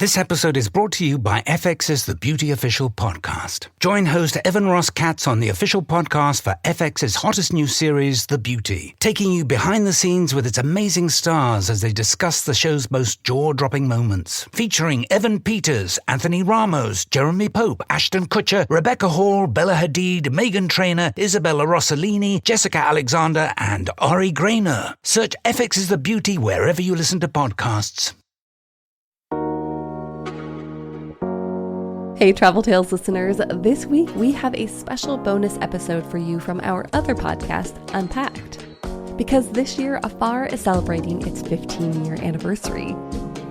This episode is brought to you by FX's The Beauty Official Podcast. Join host Evan Ross Katz on the official podcast for FX's hottest new series, The Beauty, taking you behind the scenes with its amazing stars as they discuss the show's most jaw-dropping moments. Featuring Evan Peters, Anthony Ramos, Jeremy Pope, Ashton Kutcher, Rebecca Hall, Bella Hadid, Megan Trainor, Isabella Rossellini, Jessica Alexander, and Ari Grainer. Search FX's The Beauty wherever you listen to podcasts. Hey Travel Tales listeners, this week we have a special bonus episode for you from our other podcast, Unpacked. Because this year, Afar is celebrating its 15-year anniversary.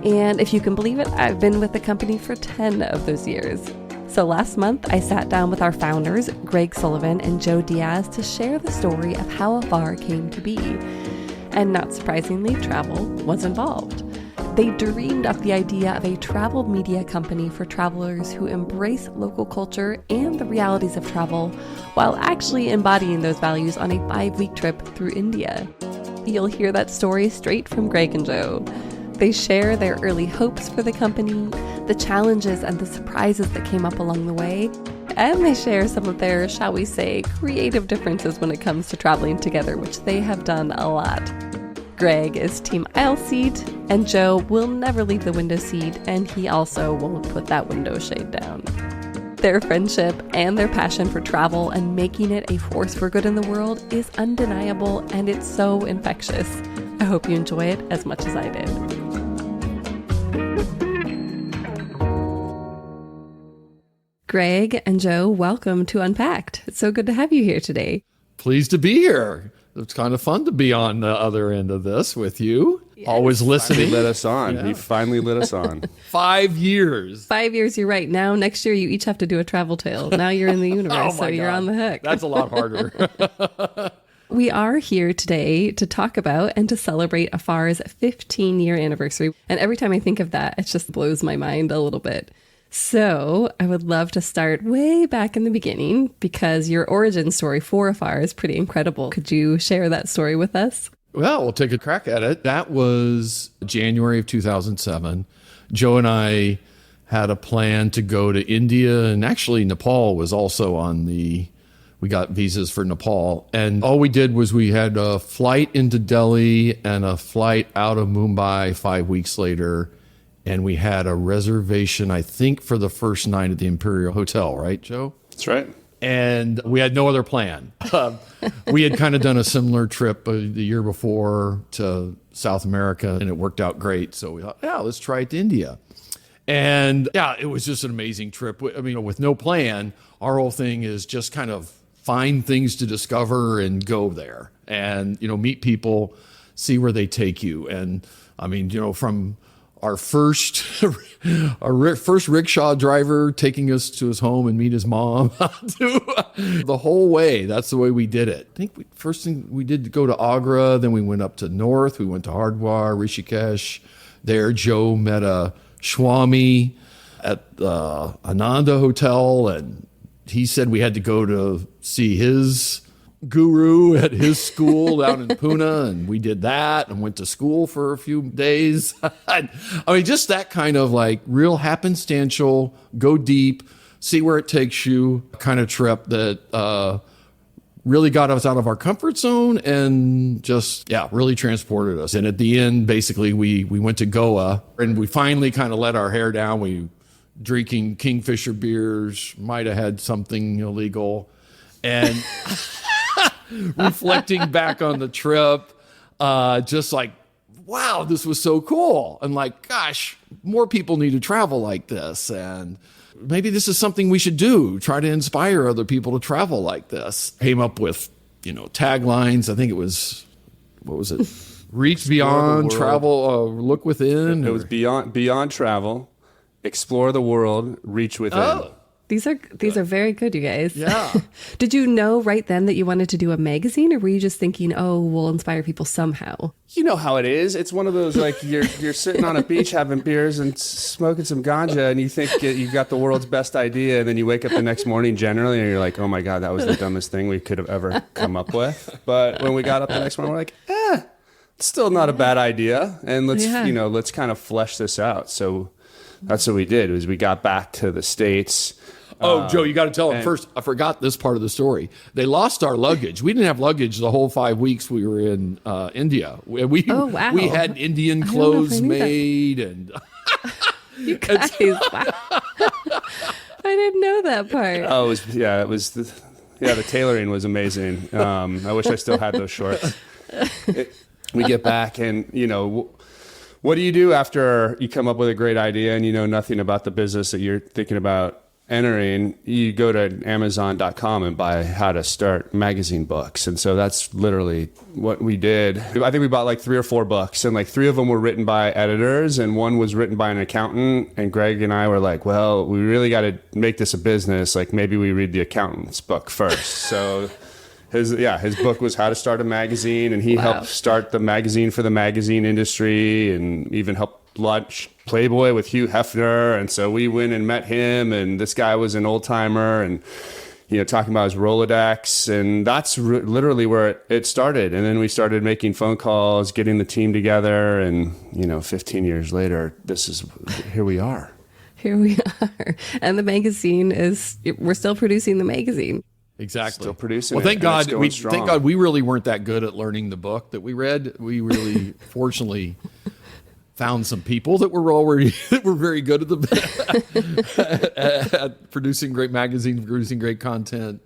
And if you can believe it, I've been with the company for 10 of those years. So last month, I sat down with our founders, Greg Sullivan and Joe Diaz, to share the story of how Afar came to be. And not surprisingly, travel was involved. They dreamed up the idea of a travel media company for travelers who embrace local culture and the realities of travel while actually embodying those values on a 5-week trip through India. You'll hear that story straight from Greg and Joe. They share their early hopes for the company, the challenges and the surprises that came up along the way, and they share some of their, shall we say, creative differences when it comes to traveling together, which they have done a lot. Greg is team aisle seat, and Joe will never leave the window seat, and he also won't put that window shade down. Their friendship and their passion for travel and making it a force for good in the world is undeniable, and it's so infectious. I hope you enjoy it as much as I did. Greg and Joe, welcome to Unpacked. It's so good to have you here today. Pleased to be here. It's kind of fun to be on the other end of this with you. Yes. Always listening. He let us on. Yeah. He finally let us on. 5 years. 5 years, you're right. Now, next year, you each have to do a travel tale. Now you're in the universe, so you're on the hook. That's a lot harder. We are here today to talk about and to celebrate Afar's 15-year anniversary. And every time I think of that, it just blows my mind a little bit. So I would love to start way back in the beginning because your origin story for Afar is pretty incredible. Could you share that story with us? Well, we'll take a crack at it. That was January of 2007. Joe and I had a plan to go to India, and actually Nepal was also on we got visas for Nepal. And all we did was we had a flight into Delhi and a flight out of Mumbai 5 weeks later. And we had a reservation, I think, for the first night at the Imperial Hotel, right, Joe? That's right. And we had no other plan. We had kind of done a similar trip the year before to South America, and it worked out great. So we thought, yeah, let's try it to India. And yeah, it was just an amazing trip. I mean, with no plan, our whole thing is just kind of find things to discover and go there and, meet people, see where they take you. And I mean, from our first rickshaw driver taking us to his home and meet his mom the whole way. That's the way we did it. I think first thing we did to go to Agra, then we went up to north. We went to Hardwar, Rishikesh. There, Joe met a Swami at the Ananda Hotel, and he said we had to go to see his guru at his school down in Pune, and we did that and went to school for a few days. I mean, just that kind of like real happenstantial, go deep, see where it takes you kind of trip that really got us out of our comfort zone and just, really transported us. And at the end, basically, we went to Goa and we finally kind of let our hair down. We drinking Kingfisher beers, might have had something illegal, and reflecting back on the trip, just like, wow, this was so cool. And like, gosh, more people need to travel like this. And maybe this is something we should do, try to inspire other people to travel like this. Came up with, taglines. I think it was, what was it? Reach beyond, travel, look within. It was beyond travel, explore the world, reach within. Oh. These are very good, you guys. Yeah. Did you know right then that you wanted to do a magazine, or were you just thinking, oh, we'll inspire people somehow? You know how it is. It's one of those, like, you're sitting on a beach having beers and smoking some ganja, and you think you got the world's best idea, and then you wake up the next morning generally, and you're like, oh my God, that was the dumbest thing we could have ever come up with. But when we got up the next morning, we're like, it's still not a bad idea, and let's kind of flesh this out. So that's what we did. Was we got back to the States. Oh, Joe, you got to tell them first. I forgot this part of the story. They lost our luggage. We didn't have luggage the whole 5 weeks we were in India. We had Indian clothes made, and you guys, wow. I didn't know that part. Oh, the tailoring was amazing. I wish I still had those shorts. We get back, and what do you do after you come up with a great idea and you know nothing about the business that you're thinking about entering? You go to Amazon.com and buy How to Start magazine books. And so that's literally what we did. I think we bought like 3 or 4 books, and like 3 of them were written by editors and 1 was written by an accountant. And Greg and I were like, well, we really got to make this a business. Like maybe we read the accountant's book first. So his book was How to Start a Magazine, and he helped start the magazine for the magazine industry and even helped launch Playboy with Hugh Hefner. And so we went and met him, and this guy was an old timer and talking about his Rolodex, and that's literally where it started. And then we started making phone calls, getting the team together, and 15 years later, here we are. Here we are. And the magazine we're still producing the magazine. Exactly. Still producing. Well, thank God we really weren't that good at learning the book that we read. We really fortunately found some people that were very good at producing great magazines, producing great content,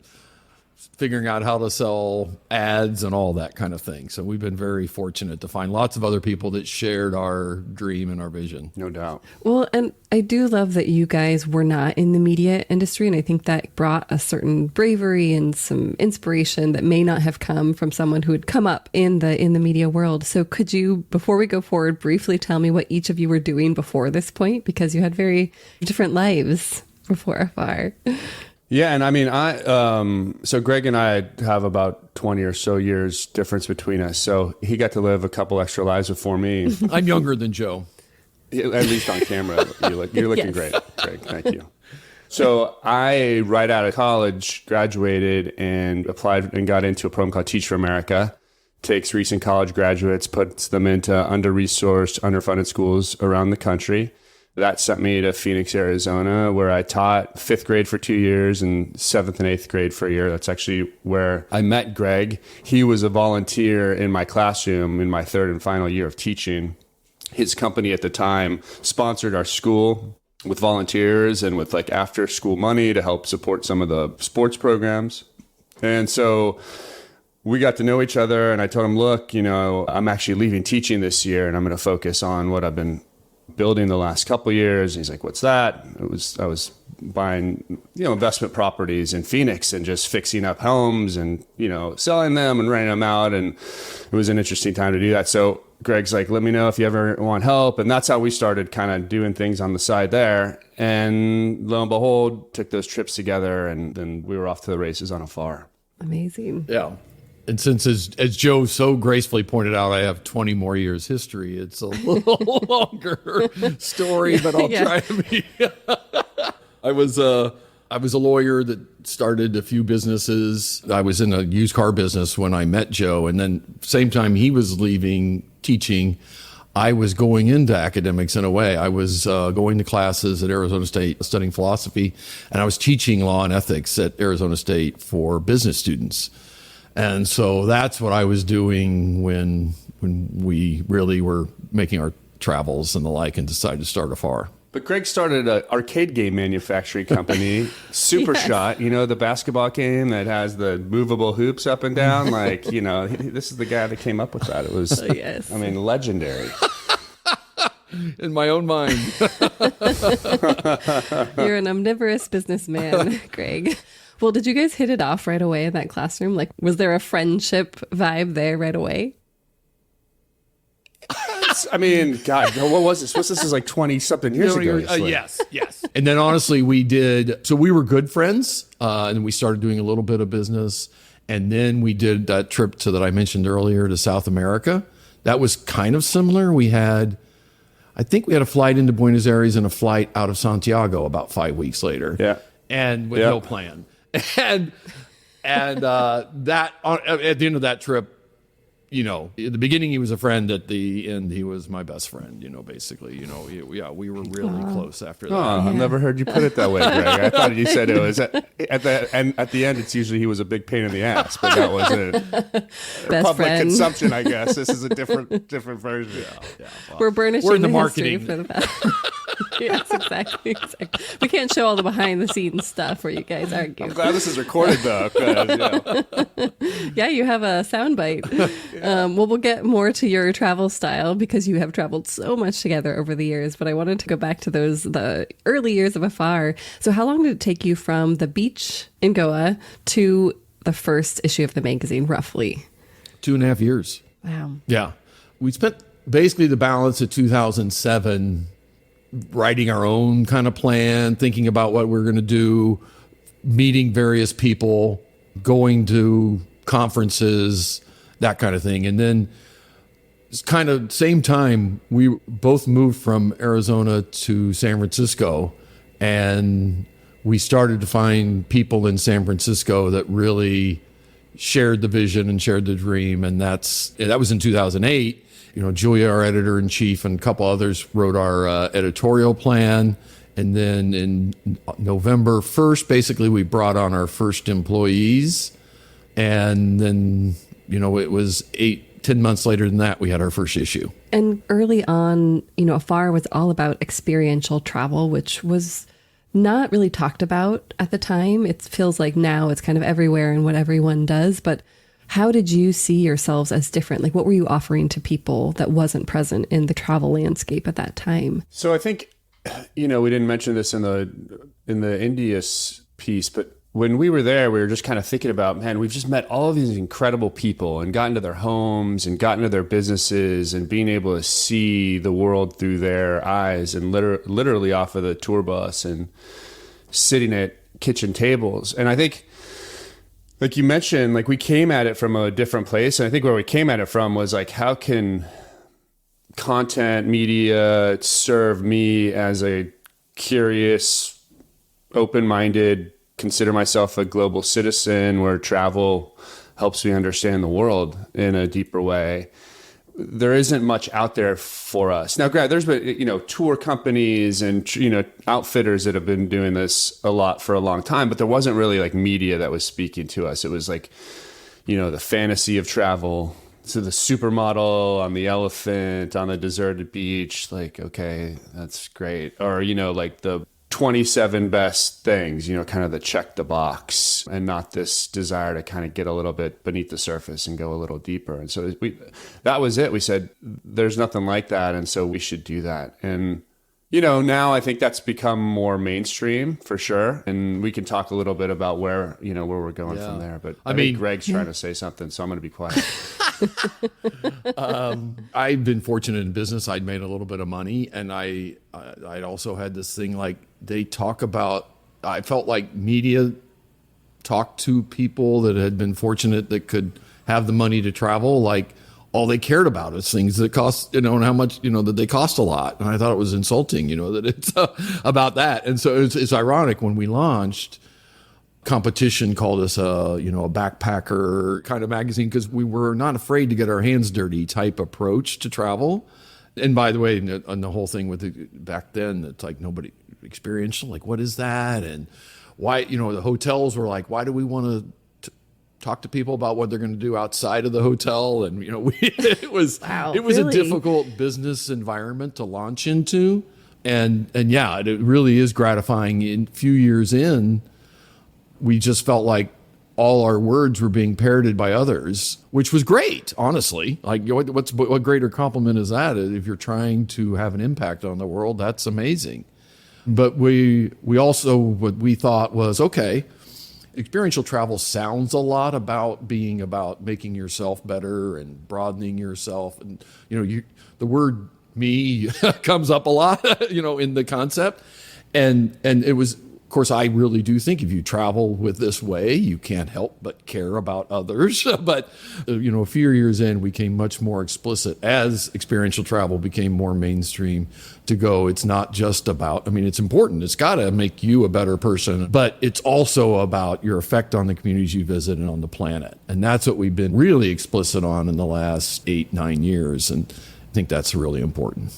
figuring out how to sell ads and all that kind of thing. So we've been very fortunate to find lots of other people that shared our dream and our vision. No doubt. Well, and I do love that you guys were not in the media industry. And I think that brought a certain bravery and some inspiration that may not have come from someone who had come up in the media world. So could you, before we go forward, briefly tell me what each of you were doing before this point? Because you had very different lives before Afar. Yeah, and I mean, so Greg and I have about 20 or so years difference between us. So he got to live a couple extra lives before me. I'm younger than Joe. At least on camera, you're looking great, Greg. Thank you. So I, right out of college, graduated and applied and got into a program called Teach for America. Takes recent college graduates, puts them into under-resourced, underfunded schools around the country. That sent me to Phoenix, Arizona, where I taught 5th grade for 2 years and 7th and 8th grade for a year. That's actually where I met Greg. He was a volunteer in my classroom in my 3rd and final year of teaching. His company at the time sponsored our school with volunteers and with like after school money to help support some of the sports programs. And so we got to know each other, and I told him, look, I'm actually leaving teaching this year and I'm going to focus on what I've been building the last couple of years. And he's like, what's that? I was buying, investment properties in Phoenix and just fixing up homes and, selling them and renting them out. And it was an interesting time to do that. So Greg's like, let me know if you ever want help. And that's how we started kind of doing things on the side there. And lo and behold, took those trips together, and then we were off to the races on Afar. Amazing. Yeah. And since, as Joe so gracefully pointed out, I have 20 more years history, it's a little longer story, but I'll try to be. I was a lawyer that started a few businesses. I was in a used car business when I met Joe. And then same time he was leaving teaching, I was going into academics in a way. I was going to classes at Arizona State studying philosophy, and I was teaching law and ethics at Arizona State for business students. And so that's what I was doing when we really were making our travels and the like and decided to start Afar. But Greg started an arcade game manufacturing company, Super Shot, the basketball game that has the movable hoops up and down. This is the guy that came up with that. It was, legendary. In my own mind. You're an omnivorous businessman, Greg. Well, did you guys hit it off right away in that classroom? Like, was there a friendship vibe there right away? God, what was this? This was like 20-something years ago. Yes. And then honestly, so we were good friends, and we started doing a little bit of business. And then we did that trip that I mentioned earlier to South America. That was kind of similar. I think we had a flight into Buenos Aires and a flight out of Santiago about 5 weeks later. Yeah. And with no plan. And that at the end of that trip, in the beginning he was a friend. At the end, he was my best friend. Basically, we were really close after that. I've never heard you put it that way, Greg. I thought you said it was at the end. It's usually he was a big pain in the ass, but that was a public friend. consumption, I guess. This is a different version. Yeah, well, We're burnishing we're in the history marketing. for the past. Yes, exactly. We can't show all the behind the scenes stuff where you guys argue. I'm glad this is recorded, though. 'Cause, Yeah, you have a soundbite. Well, we'll get more to your travel style because you have traveled so much together over the years. But I wanted to go back to the early years of Afar. So how long did it take you from the beach in Goa to the first issue of the magazine, roughly? 2.5 years. Wow. Yeah. We spent basically the balance of 2007 writing our own kind of plan, thinking about what we're going to do, meeting various people, going to conferences, that kind of thing. And then it's kind of same time, we both moved from Arizona to San Francisco, and we started to find people in San Francisco that really shared the vision and shared the dream. And that was in 2008. Julia, our editor-in-chief, and a couple others wrote our editorial plan. And then in November 1st, basically, we brought on our first employees. And then, it was 10 months later than that, we had our first issue. And early on, Afar was all about experiential travel, which was not really talked about at the time. It feels like now it's kind of everywhere and what everyone does. But how did you see yourselves as different? Like, what were you offering to people that wasn't present in the travel landscape at that time? So I think, we didn't mention this in the India piece, but when we were there, we were just kind of thinking about, man, we've just met all of these incredible people and gotten to their homes and gotten to their businesses and being able to see the world through their eyes and literally off of the tour bus and sitting at kitchen tables. And I think, like you mentioned, like we came at it from a different place. And I think where we came at it from was like, how can content media serve me as a curious, open-minded, consider myself a global citizen where travel helps me understand the world in a deeper way. There isn't much out there for us. Now, there's been, tour companies and, outfitters that have been doing this a lot for a long time, but there wasn't really like media that was speaking to us. It was like, the fantasy of travel. So the supermodel on the elephant on the deserted beach, like, okay, that's great. Or, like the 27 best things, kind of the check the box and not this desire to kind of get a little bit beneath the surface and go a little deeper. And so that was it. We said, there's nothing like that. And so we should do that. And, now I think that's become more mainstream for sure. And we can talk a little bit about where we're going from there. But I mean, Greg's trying to say something, so I'm going to be quiet. I've been fortunate in business. I'd made a little bit of money, and I'd also had this thing like they talk about. I felt like media talked to people that had been fortunate that could have the money to travel. Like all they cared about is things that cost, and how much, that they cost a lot. And I thought it was insulting, that it's about that. And so it's ironic when we launched. Competition called us a backpacker kind of magazine because we were not afraid to get our hands dirty type approach to travel. And by the way, on the whole thing with back then, it's like nobody experiential, like what is that? And why, the hotels were like, why do we want to talk to people about what they're going to do outside of the hotel? And, it was really? a difficult business environment to launch into. And yeah, it really is gratifying. In a few years in, we just felt like all our words were being parroted by others, which was great, honestly. Like, what greater compliment is that? If you're trying to have an impact on the world, that's amazing. But we also, what we thought was, okay, experiential travel sounds a lot about being about making yourself better and broadening yourself. And, the word me comes up a lot, in the concept. And it was Of course, I really do think if you travel with this way, you can't help but care about others. But, a few years in, we became much more explicit as experiential travel became more mainstream to go. It's not just about, it's important. It's got to make you a better person, but it's also about your effect on the communities you visit and on the planet. And that's what we've been really explicit on in the last 8-9 years. And I think that's really important.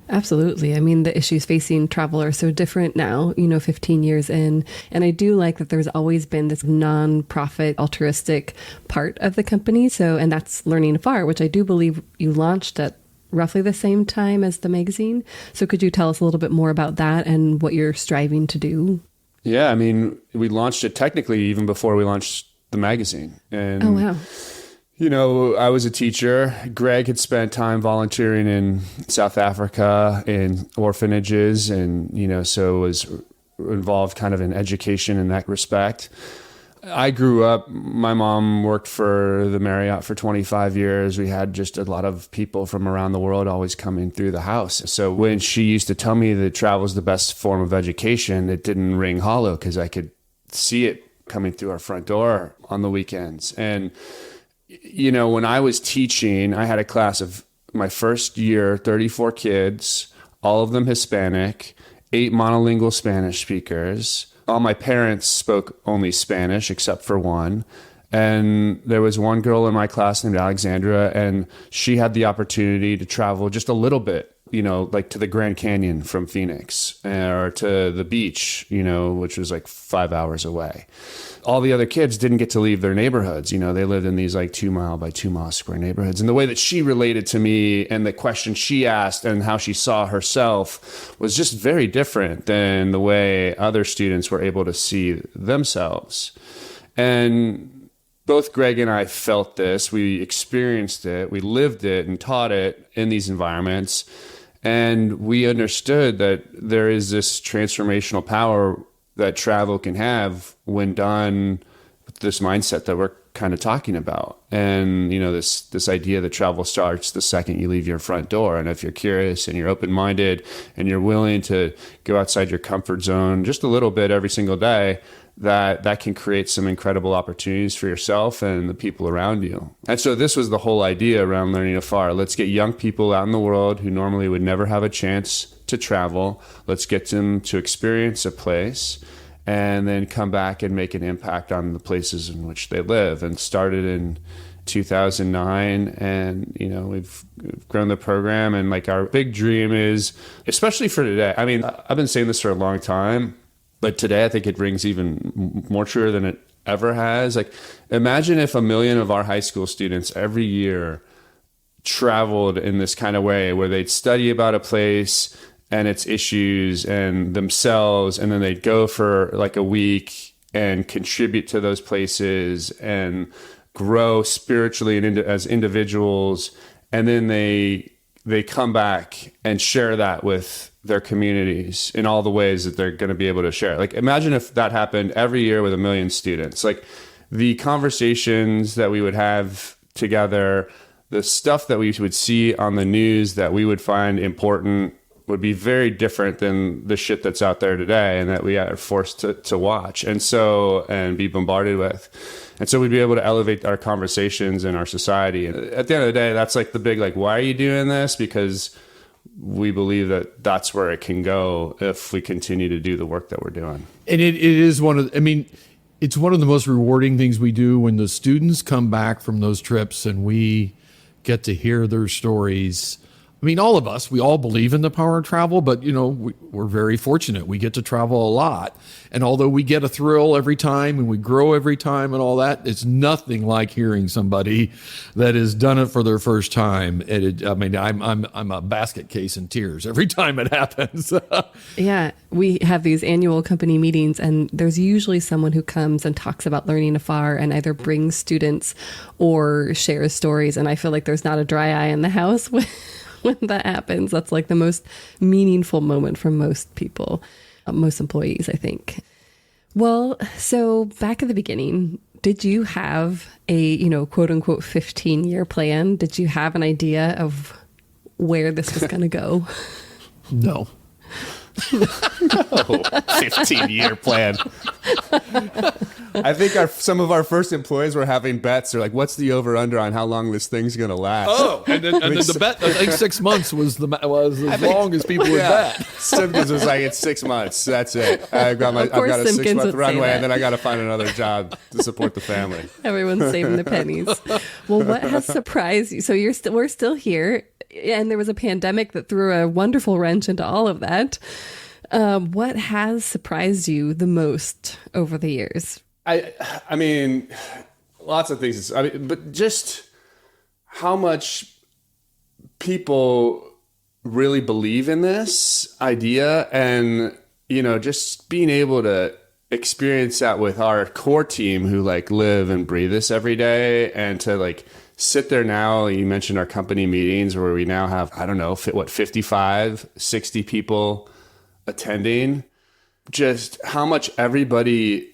Absolutely. The issues facing travel are so different now, 15 years in. And I do like that there's always been this nonprofit altruistic part of the company. And that's Learning Afar, which I do believe you launched at roughly the same time as the magazine. So could you tell us a little bit more about that and what you're striving to do? Yeah, we launched it technically even before we launched the magazine. And oh, wow. I was a teacher. Greg had spent time volunteering in South Africa in orphanages and, so was involved kind of in education in that respect. I grew up, my mom worked for the Marriott for 25 years. We had just a lot of people from around the world always coming through the house. So when she used to tell me that travel is the best form of education, it didn't ring hollow because I could see it coming through our front door on the weekends. And when I was teaching, I had a class of my first year, 34 kids, all of them Hispanic, 8 monolingual Spanish speakers. All my parents spoke only Spanish except for one. And there was one girl in my class named Alexandra, and she had the opportunity to travel just a little bit, like to the Grand Canyon from Phoenix or to the beach, which was like 5 hours away. All the other kids didn't get to leave their neighborhoods. They lived in these like 2 mile by 2 mile square neighborhoods. And the way that she related to me and the questions she asked and how she saw herself was just very different than the way other students were able to see themselves. And both Greg and I felt this. We experienced it. We lived it and taught it in these environments. And we understood that there is this transformational power that travel can have when done with this mindset that we're kind of talking about. And, this idea that travel starts the second you leave your front door. And if you're curious and you're open-minded and you're willing to go outside your comfort zone just a little bit every single day, that can create some incredible opportunities for yourself and the people around you. And so this was the whole idea around Learning Afar. Let's get young people out in the world who normally would never have a chance to travel. Let's get them to experience a place and then come back and make an impact on the places in which they live. And started in 2009, and we've grown the program. And like our big dream is, especially for today, I've been saying this for a long time, but today I think it rings even more true than it ever has. Like, imagine if 1 million of our high school students every year traveled in this kind of way where they'd study about a place and its issues and themselves, and then they'd go for like a week and contribute to those places and grow spiritually and as individuals, and then they come back and share that with their communities in all the ways that they're going to be able to share. Like, imagine if that happened every year with 1 million students. Like, the conversations that we would have together, the stuff that we would see on the news that we would find important would be very different than the shit that's out there today and that we are forced to watch and be bombarded with. And so we'd be able to elevate our conversations in our society. And at the end of the day, that's like the big, like, why are you doing this? Because we believe that that's where it can go if we continue to do the work that we're doing. And it is it's one of the most rewarding things we do when the students come back from those trips and we get to hear their stories. All of us, we all believe in the power of travel, but, we're very fortunate. We get to travel a lot. And although we get a thrill every time and we grow every time and all that, it's nothing like hearing somebody that has done it for their first time. I'm a basket case in tears every time it happens. Yeah, we have these annual company meetings, and there's usually someone who comes and talks about Learning Afar and either brings students or shares stories. And I feel like there's not a dry eye in the house when that happens. That's like the most meaningful moment for most people, most employees, I think. Well, so back at the beginning, did you have a, quote unquote 15-year plan? Did you have an idea of where this was going to go? No. 15-year plan. I think some of our first employees were having bets. They're like, what's the over-under on how long this thing's going to last? Oh, and then the bet, I think 6 months was as long as people would bet. Simpkins was like, it's 6 months. That's it. I've got a Simpkins 6-month would runway, say and then I got to find another job to support the family. Everyone's saving the pennies. Well, what has surprised you? So we're still here, and there was a pandemic that threw a wonderful wrench into all of that. What has surprised you the most over the years? I mean, lots of things. But just how much people really believe in this idea, and just being able to experience that with our core team who like live and breathe this every day, and to like sit there now. You mentioned our company meetings where we now have 55, 60 people attending. Just how much everybody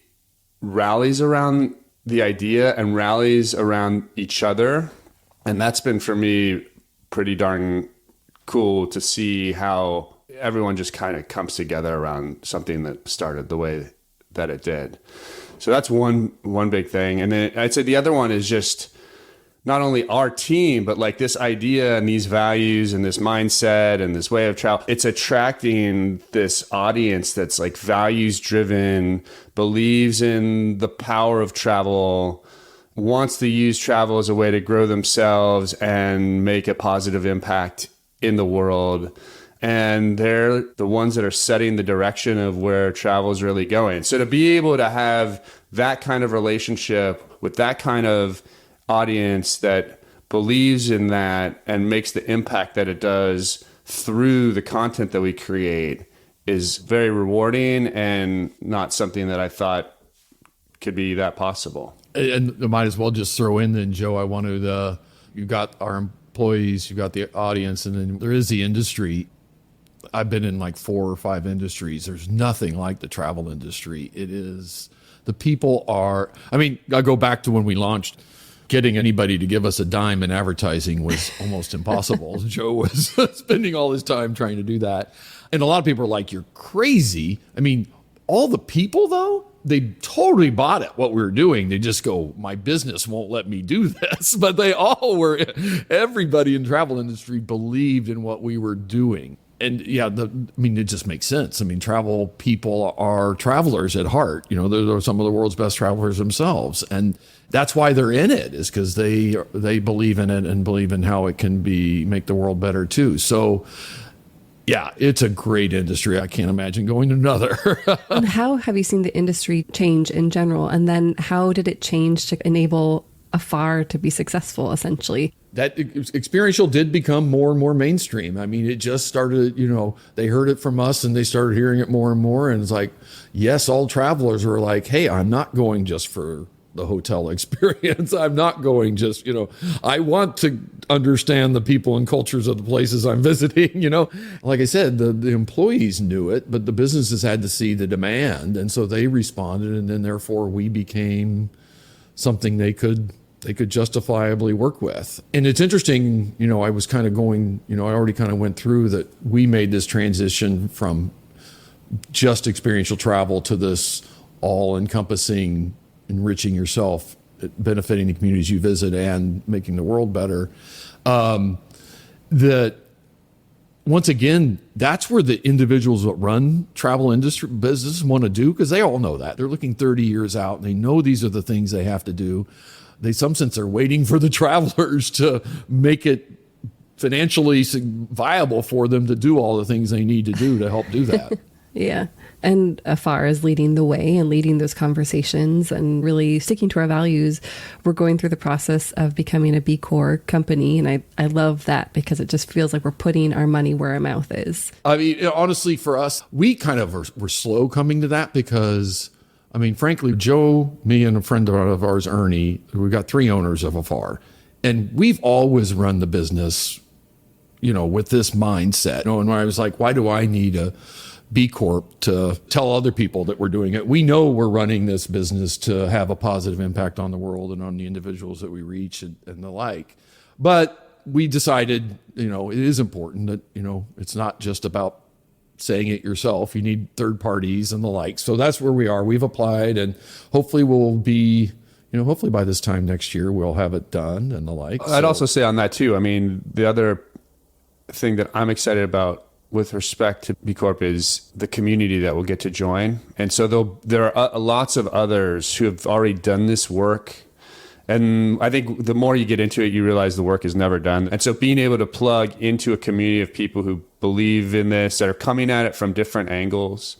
rallies around the idea and rallies around each other. And that's been, for me, pretty darn cool to see how everyone just kind of comes together around something that started the way that it did. So that's one big thing. And then I'd say the other one is just not only our team, but like this idea and these values and this mindset and this way of travel. It's attracting this audience that's like values driven, believes in the power of travel, wants to use travel as a way to grow themselves and make a positive impact in the world. And they're the ones that are setting the direction of where travel is really going. So to be able to have that kind of relationship with that kind of audience that believes in that and makes the impact that it does through the content that we create is very rewarding, and not something that I thought could be that possible. And I might as well just throw in then, Joe, you got our employees, you got the audience, and then there is the industry. I've been in like 4 or 5 industries. There's nothing like the travel industry. It is, the people are, I go back to when we launched. Getting anybody to give us a dime in advertising was almost impossible. Joe was spending all his time trying to do that. And a lot of people are like, you're crazy. All the people, though, they totally bought it, what we were doing. They just go, my business won't let me do this. But they all were, everybody in the travel industry believed in what we were doing. And yeah, it just makes sense. Travel people are travelers at heart. They're some of the world's best travelers themselves. And that's why they're in it, is because they believe in it and believe in how it can make the world better too. So yeah, it's a great industry. I can't imagine going to another. And how have you seen the industry change in general? And then how did it change to enable Afar to be successful, essentially? That experiential did become more and more mainstream. It just started, they heard it from us and they started hearing it more and more. And it's like, yes, all travelers were like, hey, I'm not going just for the hotel experience. I'm not going just, I want to understand the people and cultures of the places I'm visiting, Like I said, the employees knew it, but the businesses had to see the demand. And so they responded, and then therefore we became something they could justifiably work with. And it's interesting, I was kind of going, I already kind of went through that we made this transition from just experiential travel to this all-encompassing, enriching yourself, benefiting the communities you visit and making the world better. That once again, that's where the individuals that run travel industry business want to do, because they all know that. They're looking 30 years out and they know these are the things they have to do. They, some sense, are waiting for the travelers to make it financially viable for them to do all the things they need to do to help do that. Yeah. And Afar is leading the way and leading those conversations and really sticking to our values. We're going through the process of becoming a B Corp company. And I love that, because it just feels like we're putting our money where our mouth is. Honestly, for us, we kind of were slow coming to that because, frankly, Joe, me, and a friend of ours, Ernie, we've got 3 owners of Afar. And we've always run the business, with this mindset. And when I was like, why do I need a B Corp to tell other people that we're doing it? We know we're running this business to have a positive impact on the world and on the individuals that we reach and the like. But we decided, it is important that, it's not just about saying it yourself. You need third parties and the like. So that's where we are. We've applied, and hopefully we'll be, hopefully by this time next year, we'll have it done and the like. I'd also say on that too, I mean, the other thing that I'm excited about with respect to B Corp is the community that will get to join. And so there are lots of others who have already done this work. And I think the more you get into it, you realize the work is never done. And so being able to plug into a community of people who believe in this, that are coming at it from different angles,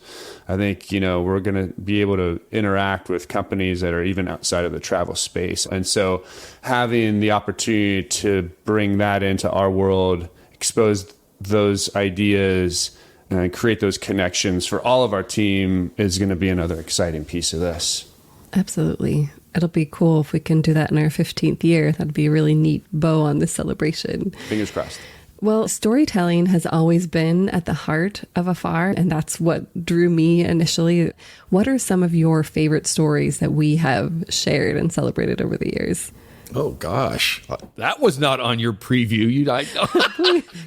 I think, we're going to be able to interact with companies that are even outside of the travel space. And so having the opportunity to bring that into our world, expose those ideas, and create those connections for all of our team is going to be another exciting piece of this. Absolutely. It'll be cool if we can do that in our 15th year. That'd be a really neat bow on this celebration. Fingers crossed. Well, storytelling has always been at the heart of Afar, and that's what drew me initially. What are some of your favorite stories that we have shared and celebrated over the years? Oh, gosh. That was not on your preview.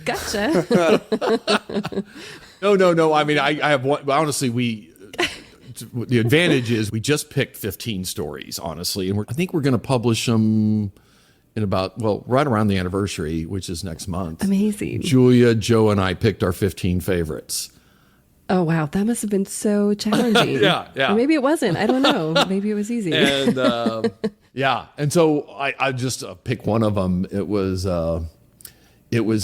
Gotcha. No. I mean, I have one. Honestly, the advantage is we just picked 15 stories, honestly. And I think we're going to publish them in right around the anniversary, which is next month. Amazing. Julia, Joe, and I picked our 15 favorites. Oh, wow. That must have been so challenging. Yeah. Or maybe it wasn't. I don't know. Maybe it was easy. And yeah. And so I just pick one of them. It was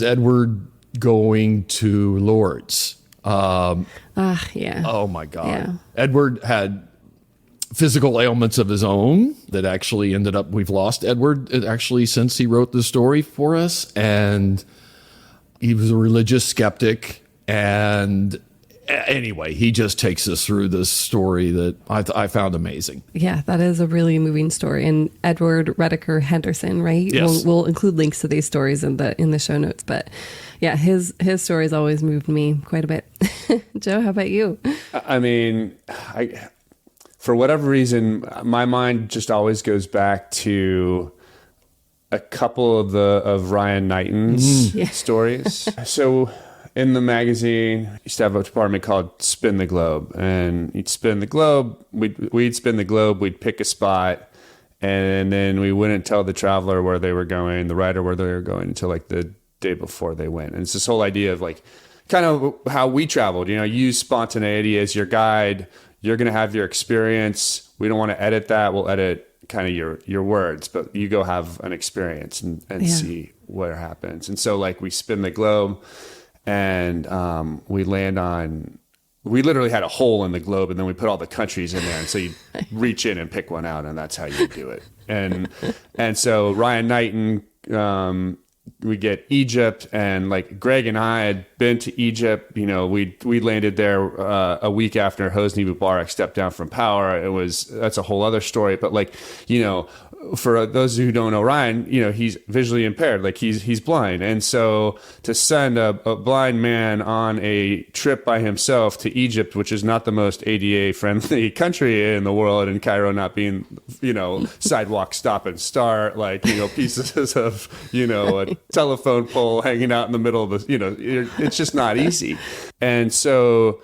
Edward going to Lourdes. Yeah. Oh my God. Yeah. Edward had physical ailments of his own that actually we've lost Edward actually since he wrote the story for us. And he was a religious skeptic. And anyway, he just takes us through this story that I found amazing. Yeah, that is a really moving story. And Edward Redeker Henderson, right? Yes. We'll include links to these stories in the show notes. But yeah, his stories always moved me quite a bit. Joe, how about you? I mean, for whatever reason, my mind just always goes back to a couple of Ryan Knighton's stories. So in the magazine, I used to have a department called Spin the Globe, and you'd spin the globe. We'd spin the globe. We'd pick a spot, and then we wouldn't tell the traveler where they were going, the writer where they were going, until like the day before they went. And it's this whole idea of like kind of how we traveled. Use spontaneity as your guide. You're going to have your experience. We don't want to edit that. We'll edit kind of your words, but you go have an experience and see what happens. And so like we spin the globe. And we literally had a hole in the globe, and then we put all the countries in there. And so you reach in and pick one out, and that's how you do it. And so Ryan Knighton, we get Egypt, and like Greg and I had been to Egypt. We landed there a week after Hosni Mubarak stepped down from power. That's a whole other story. But like, for those who don't know Ryan, he's visually impaired, like he's blind. And so to send a blind man on a trip by himself to Egypt, which is not the most ADA friendly country in the world, and Cairo not being, sidewalk stop and start, like, pieces of, a telephone pole hanging out in the middle of the, it's just not easy. And so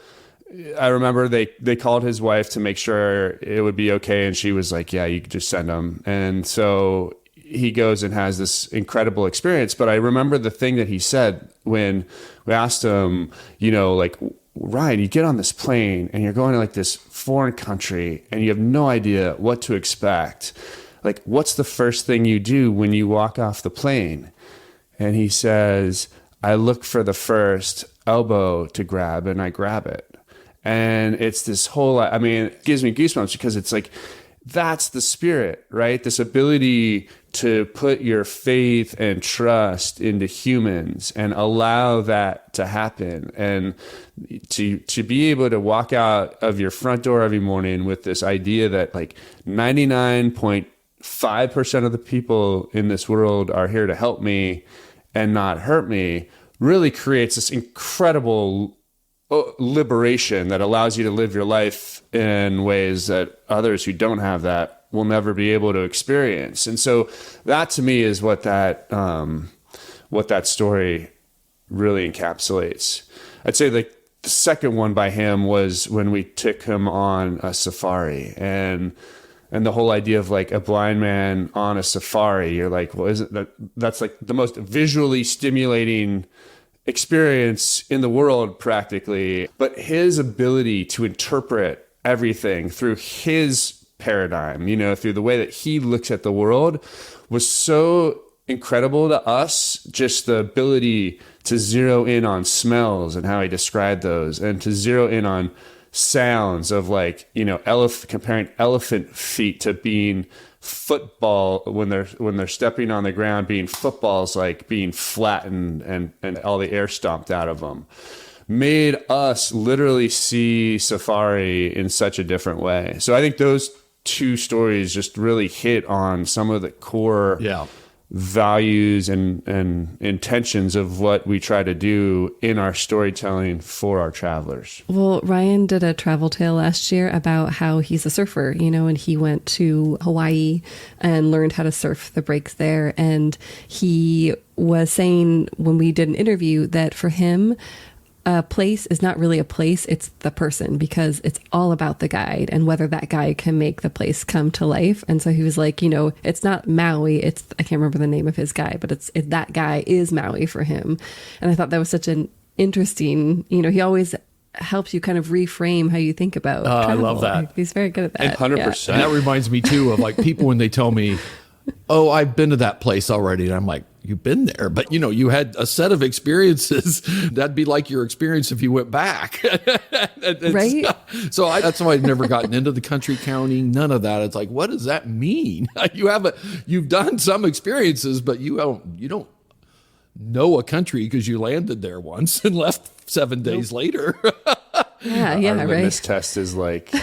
I remember they called his wife to make sure it would be okay. And she was like, yeah, you could just send him. And so he goes and has this incredible experience. But I remember the thing that he said when we asked him, like, Ryan, you get on this plane and you're going to like this foreign country and you have no idea what to expect. Like, what's the first thing you do when you walk off the plane? And he says, I look for the first elbow to grab and I grab it. And it's this whole, it gives me goosebumps because it's like, that's the spirit, right? This ability to put your faith and trust into humans and allow that to happen. And to be able to walk out of your front door every morning with this idea that like 99.5% of the people in this world are here to help me and not hurt me really creates this incredible liberation that allows you to live your life in ways that others who don't have that will never be able to experience. And so that to me is what that story really encapsulates. I'd say like The second one by him was when we took him on a safari, and the whole idea of like a blind man on a safari, you're like, well, isn't that's like the most visually stimulating experience in the world practically. But his ability to interpret everything through his paradigm, you know, through the way that he looks at the world was so incredible to us. Just the ability to zero in on smells and how he described those, and to zero in on sounds of like, you know, comparing elephant feet to being football when they're stepping on the ground, being footballs like being flattened and all the air stomped out of them, made us literally see safari in such a different way. So I think those two stories just really hit on some of the core values and intentions of what we try to do in our storytelling for our travelers. Well, Ryan did a travel tale last year about how he's a surfer, you know, and he went to Hawaii and learned how to surf the breaks there. And he was saying when we did an interview that for him, a place is not really a place, it's the person, because it's all about the guide and whether that guide can make the place come to life. And so he was like, you know, it's not Maui, I can't remember the name of his guy, but it's that guy is Maui for him. And I thought that was such an interesting, you know, he always helps you kind of reframe how you think about travel. I love that. He's very good at that. 100%. And that reminds me too of like people when they tell me, oh, I've been to that place already. And I'm like, you've been there, but you know, you had a set of experiences. That'd be like your experience if you went back. Right? So that's why I've never gotten into the country counting, none of that. It's like, what does that mean? You've done some experiences, but you don't know a country because you landed there once and left 7 days later. Yeah, Our litmus test is like,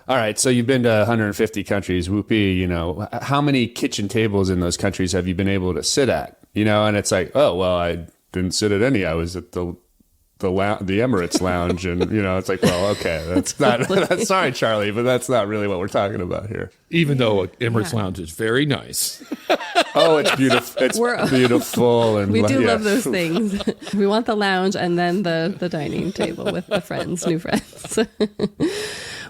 all right, so you've been to 150 countries, whoopee, you know, how many kitchen tables in those countries have you been able to sit at? You know, and it's like, oh, well, I didn't sit at any. I was at the Emirates lounge, and you know, it's like, well, okay, that's not sorry, Charlie, but that's not really what we're talking about here. Even though Emirates lounge is very nice. Oh, it's beautiful. It's beautiful, and we do love those things. We want the lounge and then the dining table with the friends, new friends.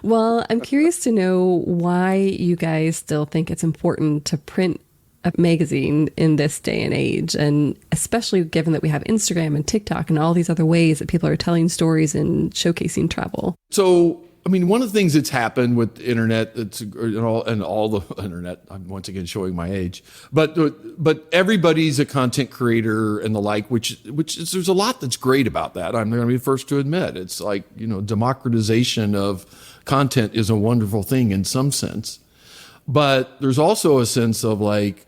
Well, I'm curious to know why you guys still think it's important to print a magazine in this day and age, and especially given that we have Instagram and TikTok and all these other ways that people are telling stories and showcasing travel. So, I mean, one of the things that's happened with the internet, and all the internet, I'm once again showing my age, but everybody's a content creator and the like, which is, there's a lot that's great about that. I'm going to be the first to admit. It's like, you know, democratization of content is a wonderful thing in some sense, but there's also a sense of like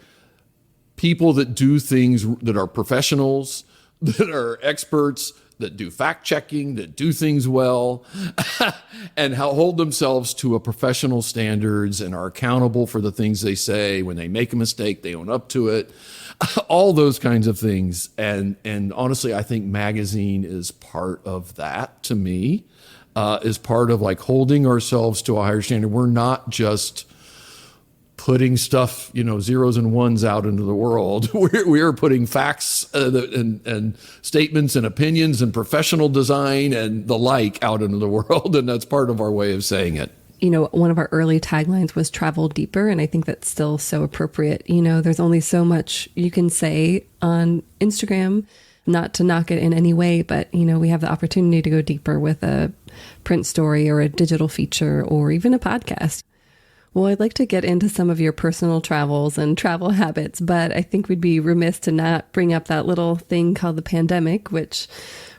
people that do things that are professionals, that are experts, that do fact checking, that do things well, and how hold themselves to a professional standards and are accountable for the things they say. When they make a mistake, they own up to it. All those kinds of things. And honestly, I think magazine is part of that to me, is part of like holding ourselves to a higher standard. We're not just putting stuff, you know, zeros and ones out into the world. We're putting facts and statements and opinions and professional design and the like out into the world. And that's part of our way of saying it. You know, one of our early taglines was travel deeper. And I think that's still so appropriate. You know, there's only so much you can say on Instagram, not to knock it in any way, but, you know, we have the opportunity to go deeper with a print story or a digital feature or even a podcast. Well, I'd like to get into some of your personal travels and travel habits, but I think we'd be remiss to not bring up that little thing called the pandemic, which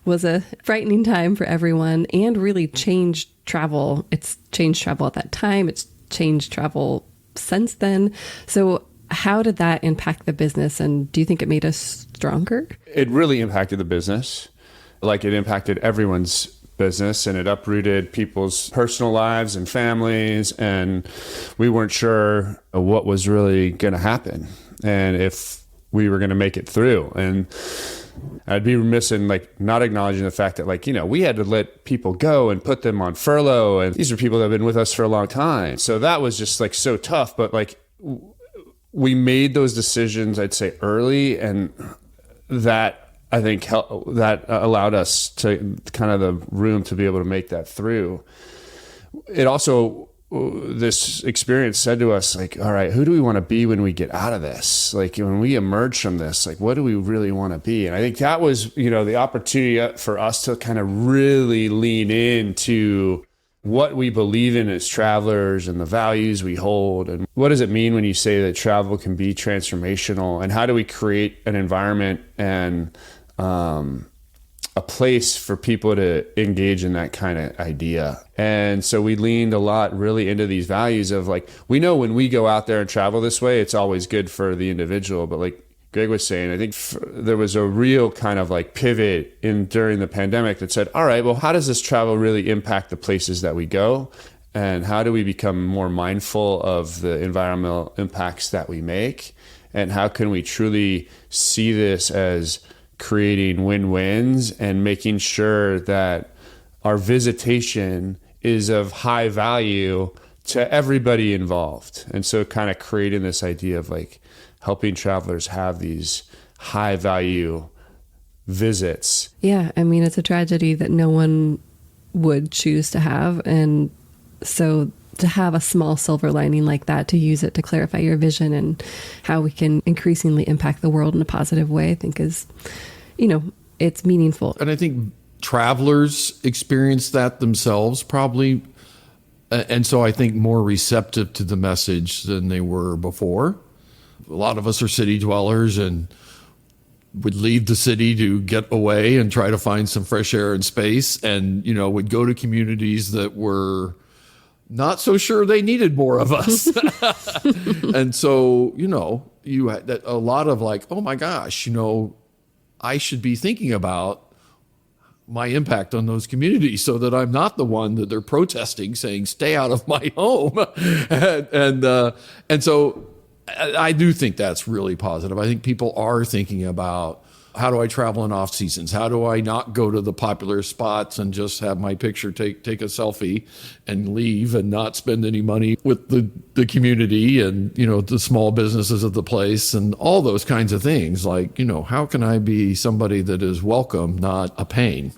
was a frightening time for everyone and really changed travel. It's changed travel at that time. It's changed travel since then. So how did that impact the business? And do you think it made us stronger? It really impacted the business. Like it impacted everyone's business, and it uprooted people's personal lives and families, and we weren't sure what was really going to happen and if we were going to make it through. And I'd be remiss in like not acknowledging the fact that, like, you know, we had to let people go and put them on furlough, and these are people that have been with us for a long time. So that was just like so tough, but like we made those decisions, I'd say, early, and that I think that allowed us to kind of the room to be able to make that through. It also, this experience said to us, like, all right, who do we want to be when we get out of this? Like, when we emerge from this, like, what do we really want to be? And I think that was, the opportunity for us to kind of really lean into what we believe in as travelers and the values we hold. And what does it mean when you say that travel can be transformational? And how do we create an environment and a place for people to engage in that kind of idea? And so we leaned a lot really into these values of, like, we know when we go out there and travel this way, it's always good for the individual. But like Greg was saying, I think there was a real kind of like pivot during the pandemic that said, all right, well, how does this travel really impact the places that we go? And how do we become more mindful of the environmental impacts that we make? And how can we truly see this as creating win-wins and making sure that our visitation is of high value to everybody involved? And so kind of creating this idea of like helping travelers have these high value visits. Yeah, I mean, it's a tragedy that no one would choose to have. And so to have a small silver lining like that, to use it to clarify your vision and how we can increasingly impact the world in a positive way, I think is, it's meaningful. And I think travelers experience that themselves probably. And so I think more receptive to the message than they were before. A lot of us are city dwellers and would leave the city to get away and try to find some fresh air and space, and, would go to communities that were not so sure they needed more of us. And so, you had a lot of like, oh my gosh, I should be thinking about my impact on those communities so that I'm not the one that they're protesting, saying, stay out of my home. And so I do think that's really positive. I think people are thinking about, how do I travel in off seasons? How do I not go to the popular spots and just have my picture, take a selfie and leave and not spend any money with the community and, the small businesses of the place and all those kinds of things. Like, how can I be somebody that is welcome, not a pain?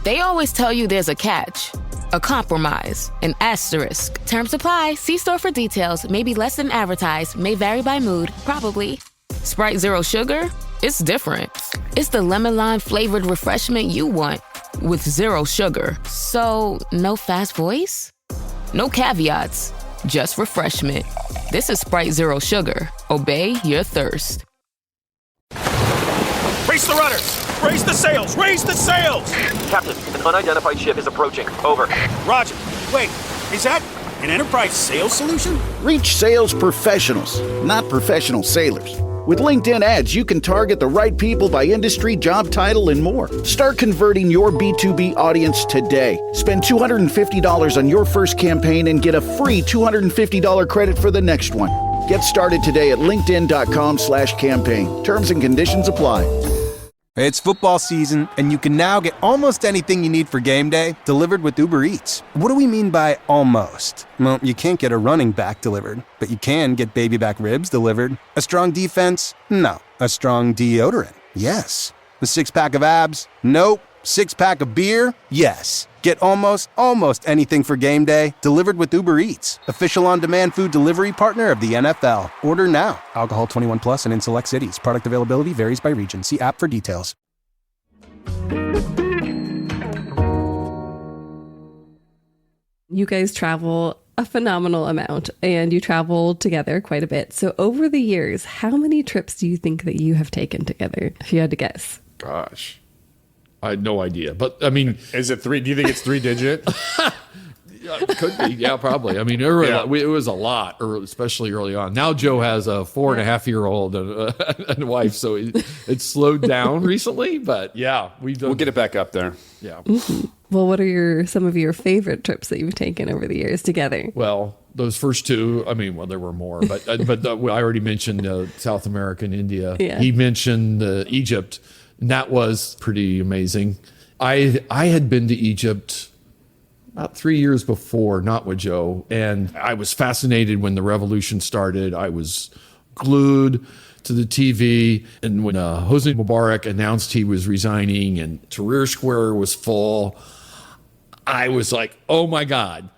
They always tell you there's a catch, a compromise, an asterisk. Terms apply. See store for details. May be less than advertised. May vary by mood. Probably. Sprite Zero Sugar? It's different. It's the lemon lime flavored refreshment you want with zero sugar. So, no fast voice? No caveats. Just refreshment. This is Sprite Zero Sugar. Obey your thirst. Raise the rudders! Raise the sails! Raise the sails! Captain, an unidentified ship is approaching. Over. Roger. Wait, is that an enterprise sales solution? Reach sales professionals, not professional sailors. With LinkedIn ads, you can target the right people by industry, job title, and more. Start converting your B2B audience today. Spend $250 on your first campaign and get a free $250 credit for the next one. Get started today at linkedin.com/campaign. Terms and conditions apply. It's football season, and you can now get almost anything you need for game day delivered with Uber Eats. What do we mean by almost? Well, you can't get a running back delivered, but you can get baby back ribs delivered. A strong defense? No. A strong deodorant? Yes. A six-pack of abs? Nope. Six-pack of beer? Yes. Get almost anything for game day delivered with Uber Eats, official on-demand food delivery partner of the NFL. Order now. Alcohol 21 plus and in select cities. Product availability varies by region. See app for details. You guys travel a phenomenal amount, and you travel together quite a bit. So over the years, how many trips do you think that you have taken together, if you had to guess? Gosh, I had no idea. But I mean, Is it three? Do you think it's 3-digit? it could be. Yeah, probably. I mean, it was a lot, especially early on. Now Joe has a 4.5-year-old and a wife, so it's slowed down recently. But yeah, We'll get it back up there. Yeah. Mm-hmm. Well, what are some of your favorite trips that you've taken over the years together? Well, those first two, I mean, well, there were more, but I already mentioned South America and India. Yeah. He mentioned Egypt, and that was pretty amazing. I had been to Egypt about 3 years before, not with Joe. And I was fascinated when the revolution started. I was glued to the TV. And when Hosni Mubarak announced he was resigning and Tahrir Square was full, I was like, oh my God,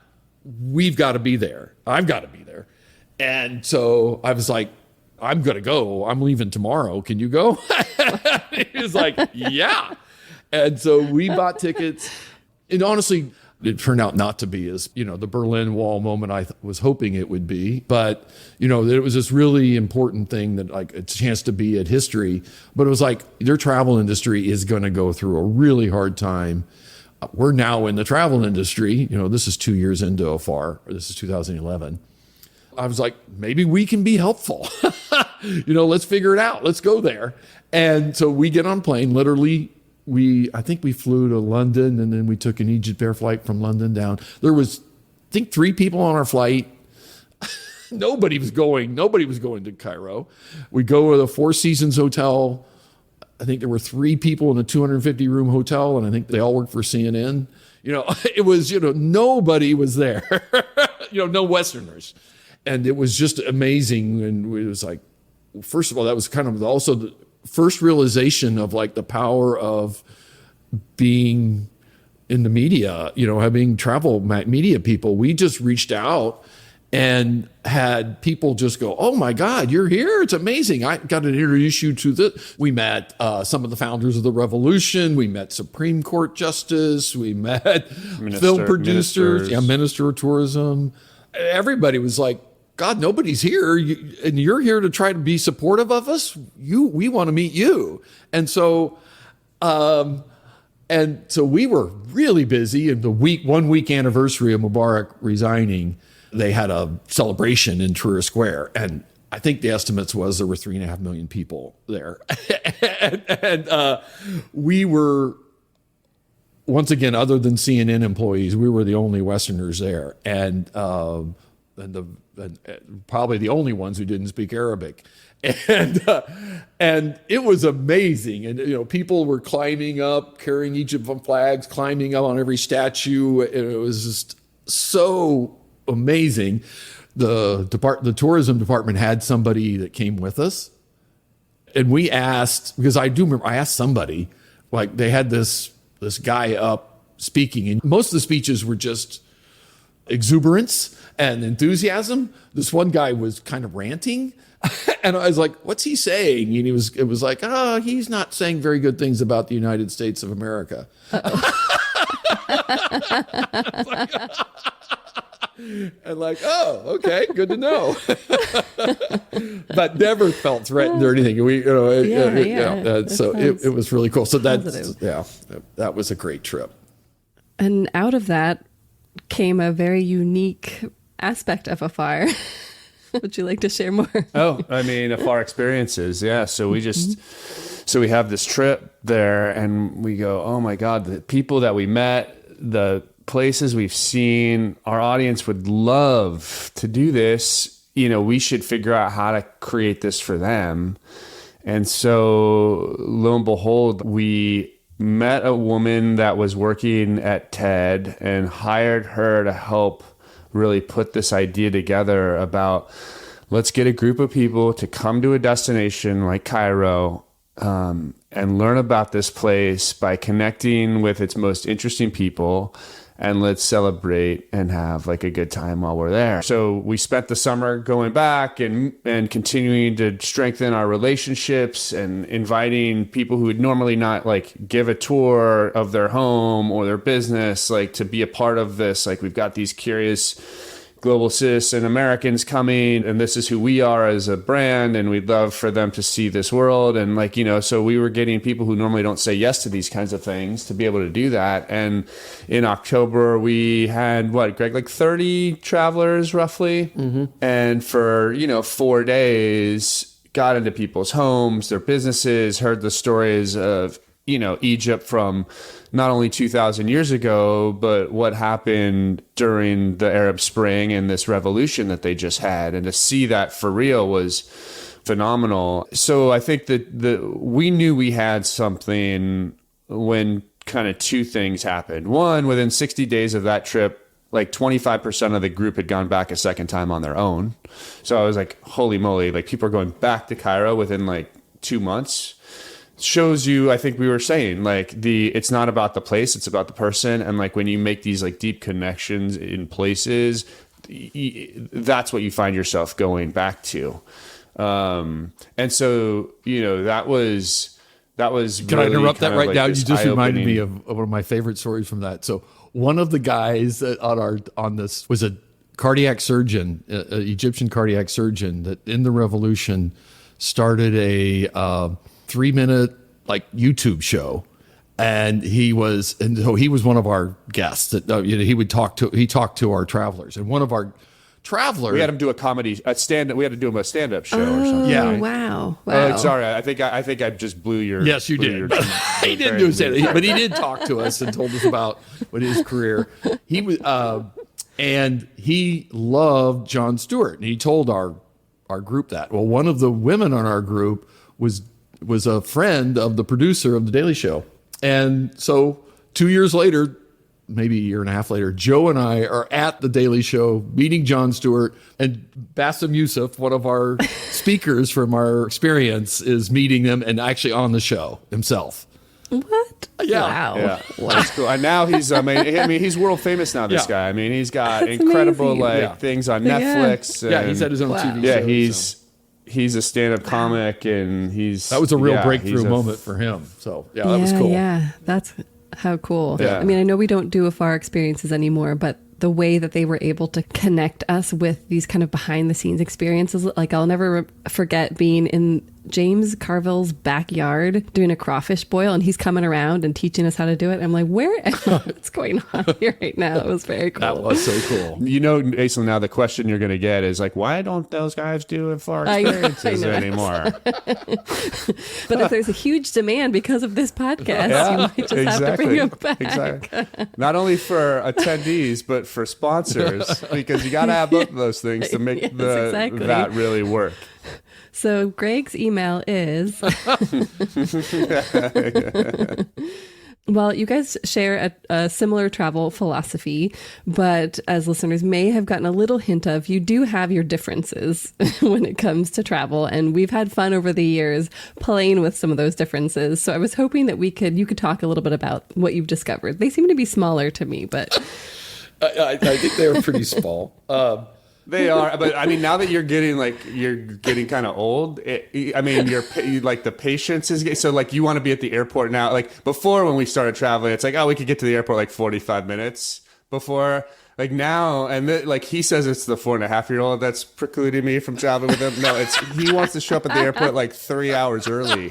we've got to be there. I've got to be there. And so I was like, I'm going to go. I'm leaving tomorrow. Can you go? He was like, yeah. And so we bought tickets. And honestly, it turned out not to be as, the Berlin Wall moment I was hoping it would be. But, it was this really important thing that like a chance to be at history. But it was like their travel industry is going to go through a really hard time. We're now in the travel industry. This is 2 years into Afar. This is 2011. I was like, maybe we can be helpful. Let's figure it out. Let's go there. And so we get on a plane, literally. I think we flew to London, and then we took an Egypt Air flight from London down. There was, I think, 3 people on our flight. Nobody was going to Cairo. We go to the Four Seasons Hotel. I think there were 3 people in a 250-room hotel, and I think they all worked for CNN. It was, nobody was there. No Westerners. And it was just amazing. And it was like, first of all, that was kind of also the first realization of like the power of being in the media, having travel media people. We just reached out and had people just go, oh my God, you're here. It's amazing. I got to introduce you to this. We met some of the founders of the revolution. We met Supreme Court Justice. We met film producers, Minister of Tourism. Everybody was like, God, nobody's here, and you're here to try to be supportive of us. We want to meet you, and so we were really busy. And the 1 week anniversary of Mubarak resigning, they had a celebration in Tahrir Square, and I think the estimates was there were 3.5 million people there, and we were. Once again, other than CNN employees, we were the only Westerners there, and probably the only ones who didn't speak Arabic, and it was amazing. And people were climbing up, carrying Egypt flags, climbing up on every statue. And it was just so amazing. The tourism department had somebody that came with us, and we asked, because I do remember I asked somebody, like they had this guy up speaking, and most of the speeches were just exuberance and enthusiasm. This one guy was kind of ranting, and I was like, what's he saying? And it was like, he's not saying very good things about the United States of America. And like, oh, okay, good to know. But never felt threatened or anything. So it was really cool. So that was a great trip. And out of that came a very unique aspect of Afar. Would you like to share more? Afar experiences. Yeah. So we have this trip there, and we go, oh my God, the people that we met, the places we've seen, our audience would love to do this. We should figure out how to create this for them. And so lo and behold, we met a woman that was working at TED and hired her to help really put this idea together about, let's get a group of people to come to a destination like Cairo and learn about this place by connecting with its most interesting people, and let's celebrate and have like a good time while we're there. So we spent the summer going back and continuing to strengthen our relationships and inviting people who would normally not like give a tour of their home or their business, like to be a part of this. Like, we've got these curious global citizen Americans coming, and this is who we are as a brand, and we'd love for them to see this world. And so we were getting people who normally don't say yes to these kinds of things to be able to do that. And in October, we had, Greg, like 30 travelers roughly. Mm-hmm. And for, 4 days, got into people's homes, their businesses, heard the stories of, Egypt from not only 2,000 years ago, but what happened during the Arab Spring and this revolution that they just had. And to see that for real was phenomenal. So I think that we knew we had something when kind of two things happened. One, within 60 days of that trip, like 25% of the group had gone back a second time on their own. So I was like, holy moly, like people are going back to Cairo within like 2 months. Shows you, I think we were saying, like it's not about the place, it's about the person. And like when you make these like deep connections in places, that's what you find yourself going back to. And so, that was really. Can I interrupt that right like now? You just reminded me eye-opening- of one of my favorite stories from that. So one of the guys on this was a cardiac surgeon, an Egyptian cardiac surgeon that in the revolution started a 3-minute like YouTube show. And so he was one of our guests that he talked to our travelers, and one of our travelers. We had him do we had to do him a stand-up show or something. Yeah. Right? Wow. Sorry, I think I just blew your. Yes, you did. He didn't do stand-up, but he did talk to us and told us about what his career. He was, and he loved Jon Stewart, and he told our group that. Well, one of the women on our group was a friend of the producer of The Daily Show. And so 2 years later, maybe a year and a half later, Joe and I are at The Daily Show meeting Jon Stewart, and Bassem Youssef, one of our speakers from our experience, is meeting them and actually on the show himself. What? Yeah. Wow. Yeah, that's cool. And now he's he's world famous now, this guy. I mean, he's got That's incredible amazing. things on Netflix. Yeah, he's had his own TV show. Yeah, so. He's a stand-up comic, and that was a real breakthrough moment for him. So that was cool. Yeah, that's how cool. Yeah. I mean, I know we don't do Afar experiences anymore, but the way that they were able to connect us with these kind of behind the scenes experiences, like I'll never forget being in James Carville's backyard doing a crawfish boil, and he's coming around and teaching us how to do it. I'm like, what's going on here right now? It was very cool. That was so cool. Aislinn, now the question you're going to get is like, why don't those guys do Afar experiences anymore? But if there's a huge demand because of this podcast, you might just have to bring it back. Exactly. Not only for attendees, but for sponsors, because you got to have both of those things to make that really work. So Greg's email is, well, you guys share a similar travel philosophy, but as listeners may have gotten a little hint of, you do have your differences when it comes to travel. And we've had fun over the years playing with some of those differences. So I was hoping that you could talk a little bit about what you've discovered. They seem to be smaller to me, but I think they were pretty small. They are, but I mean, now that you're getting kind of old, like the patience is so like you want to be at the airport now. Like before, when we started traveling, it's like, oh, we could get to the airport like 45 minutes before. Like now, and like he says it's the 4.5-year-old that's precluding me from traveling with him. No, he wants to show up at the airport like 3 hours early.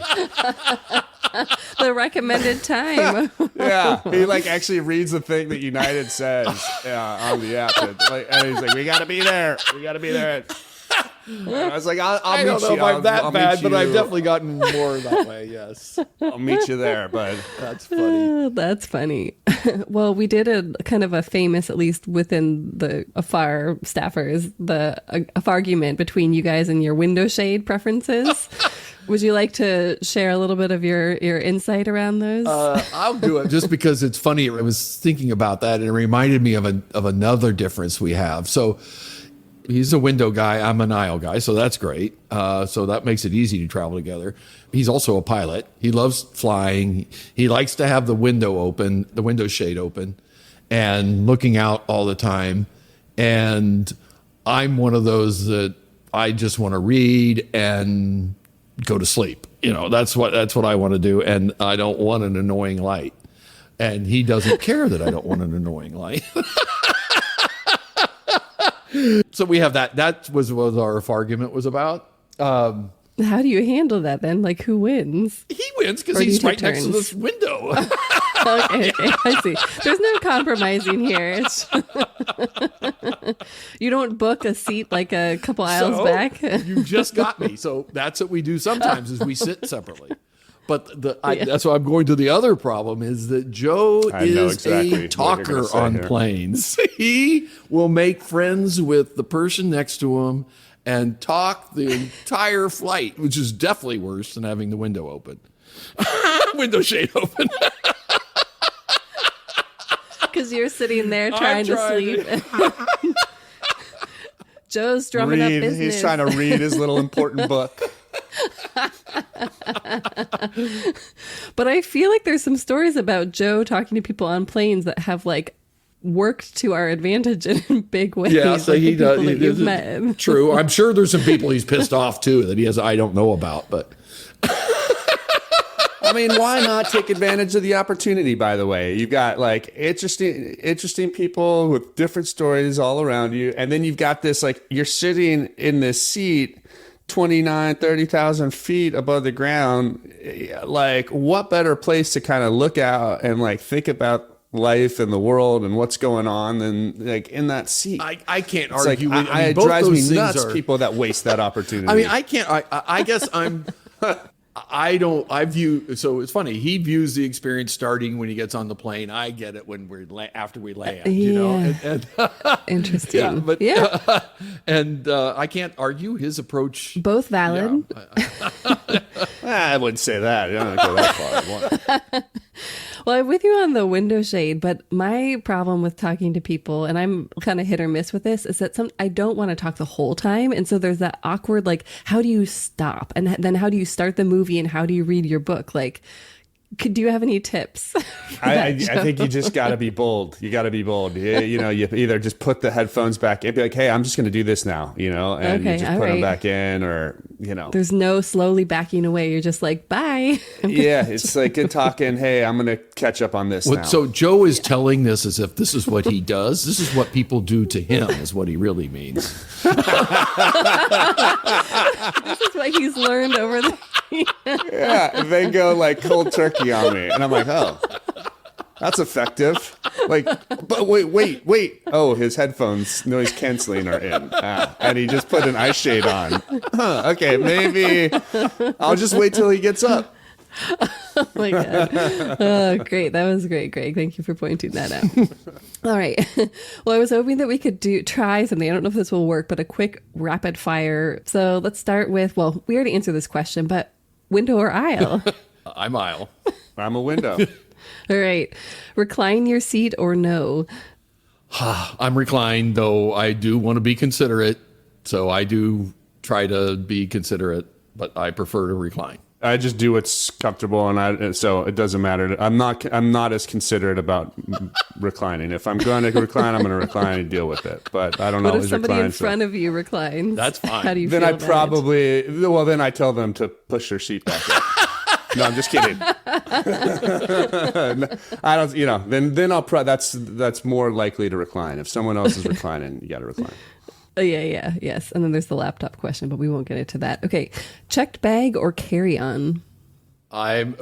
the recommended time. Yeah, he like actually reads the thing that United says on the app, and he's like, "We got to be there. We got to be there." I was like, "I'll meet you." I don't know if I'm that bad, but I've definitely gotten more that way. Yes, I'll meet you there. But that's funny. That's funny. Well, we did a kind of a famous, at least within the Afar staffers, a argument between you guys and your window shade preferences. Would you like to share a little bit of your insight around those? I'll do it just because it's funny. I was thinking about that, and it reminded me of another difference we have. So he's a window guy. I'm an aisle guy, so that's great. So that makes it easy to travel together. He's also a pilot. He loves flying. He likes to have the window shade open, and looking out all the time. And I'm one of those that I just want to read and go to sleep. That's what I want to do, and I don't want an annoying light. And he doesn't care that I don't want an annoying light. So we have that. That was what our argument was about. How do you handle that then? Like, who wins? He wins because he's right next to this window. Okay, I see. There's no compromising here. You don't book a seat like a couple aisles back. You just got me. So that's what we do sometimes is we sit separately. But that's why I'm going to the other problem is that Joe is a talker on planes. He will make friends with the person next to him and talk the entire flight, which is definitely worse than having the window open. Window shade open. Because you're sitting there trying to sleep. Joe's drumming up business. He's trying to read his little important book. But I feel like there's some stories about Joe talking to people on planes that have like worked to our advantage in big ways. Yeah, so like he does. You've met. True. I'm sure there's some people he's pissed off too that I don't know about, but. I mean, why not take advantage of the opportunity, by the way? You've got like interesting people with different stories all around you. And then you've got this, like, you're sitting in this seat 30,000 feet above the ground. Like, what better place to kind of look out and like think about life and the world and what's going on than like in that seat? I can't It's argue. like, it drives me nuts, people that waste that opportunity. I mean, I can't. I guess I'm. I view, so it's funny. He views the experience starting when he gets on the plane. I get it when after we land, you know. And Interesting. Yeah, but yeah. And I can't argue his approach. Both valid. Yeah. I wouldn't say that. I don't go that far. Well, I'm with you on the window shade, but my problem with talking to people, and I'm kind of hit or miss with this, is that I don't want to talk the whole time. And so there's that awkward, like, how do you stop? And then how do you start the movie and how do you read your book? Like, do you have any tips? I think you just got to be bold. You got to be bold. You know, you either just put the headphones back in, be like, hey, I'm just going to do this now, you know, and you just put them back in, or, you know. There's no slowly backing away. You're just like, bye. Yeah, it's like good talking. Hey, I'm going to catch up on this now. So Joe is telling this as if this is what he does. This is what people do to him is what he really means. This is what he's learned over the Yeah, they go like cold turkey on me. And I'm like, oh, that's effective. Like, but wait. Oh, his headphones noise canceling are in. And he just put an eye shade on. Okay, maybe I'll just wait till he gets up. Oh my God. Oh, great. That was great, Greg. Thank you for pointing that out. All right. Well, I was hoping that we could try something. I don't know if this will work, but a quick rapid fire. So let's start with, well, we already answered this question, but window or aisle? I'm aisle. I'm a window. All right. Recline your seat or no? I'm reclined, though I do want to be considerate. So I do try to be considerate, but I prefer to recline. I just do what's comfortable, and so it doesn't matter. I'm not as considerate about reclining. If I'm going to recline, I'm going to recline and deal with it. But I don't what always if somebody recline. in front of you reclines? That's fine. How do you then feel I about probably then I tell them to push their seat back up. No, I'm just kidding. I don't. You know, then I'll. That's more likely to recline. If someone else is reclining, you got to recline. Yes. And then there's the laptop question, but we won't get into that. Okay. Checked bag or carry-on?